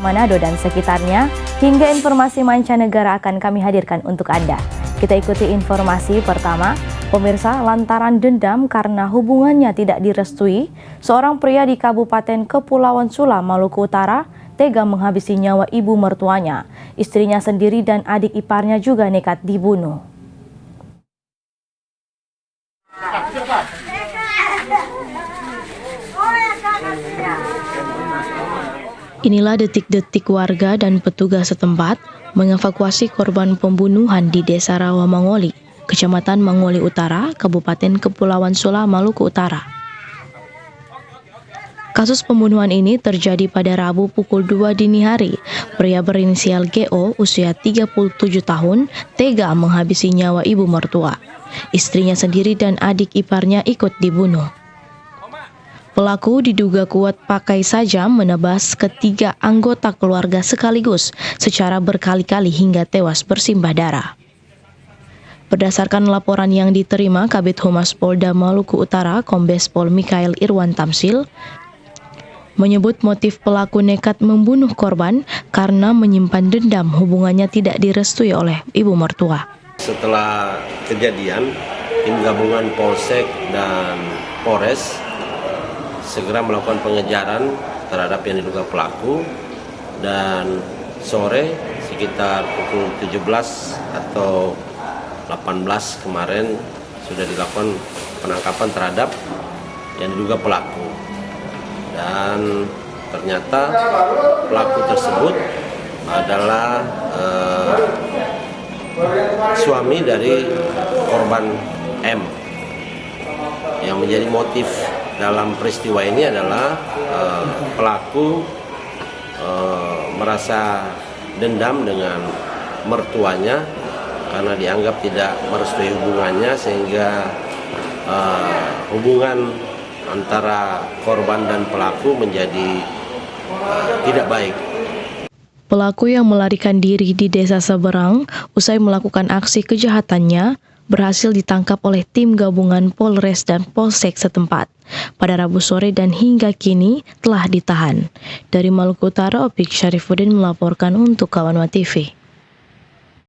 Manado dan sekitarnya, hingga informasi mancanegara akan kami hadirkan untuk Anda. Kita ikuti informasi pertama. Pemirsa, lantaran dendam karena hubungannya tidak direstui, seorang pria di Kabupaten Kepulauan Sula, Maluku Utara, tega menghabisi nyawa ibu mertuanya. Istrinya sendiri dan adik iparnya juga nekat dibunuh. Inilah detik-detik warga dan petugas setempat mengevakuasi korban pembunuhan di Desa Rawa Mangoli, Kecamatan Mangoli Utara, Kabupaten Kepulauan Sula, Maluku Utara. Kasus pembunuhan ini terjadi pada Rabu pukul 2 dini hari. Pria berinisial GO, usia 37 tahun, tega menghabisi nyawa ibu mertua. Istrinya sendiri dan adik iparnya ikut dibunuh. Pelaku diduga kuat pakai sajam menebas ketiga anggota keluarga sekaligus secara berkali-kali hingga tewas bersimbah darah. Berdasarkan laporan yang diterima Kabid Humas Polda Maluku Utara, Kombes Pol Mikael Irwan Tamsil, menyebut motif pelaku nekat membunuh korban karena menyimpan dendam hubungannya tidak direstui oleh ibu mertua. Setelah kejadian, tim gabungan Polsek dan Polres segera melakukan pengejaran terhadap yang diduga pelaku, dan sore sekitar pukul 17 atau 18 kemarin sudah dilakukan penangkapan terhadap yang diduga pelaku, dan ternyata pelaku tersebut adalah suami dari korban M. Yang menjadi motif dalam peristiwa ini adalah pelaku merasa dendam dengan mertuanya karena dianggap tidak merestui hubungannya, sehingga hubungan antara korban dan pelaku menjadi tidak baik. Pelaku yang melarikan diri di desa seberang usai melakukan aksi kejahatannya berhasil ditangkap oleh tim gabungan Polres dan Polsek setempat pada Rabu sore dan hingga kini telah ditahan. Dari Maluku Utara, Opik Syarifuddin melaporkan untuk Kawanwa TV.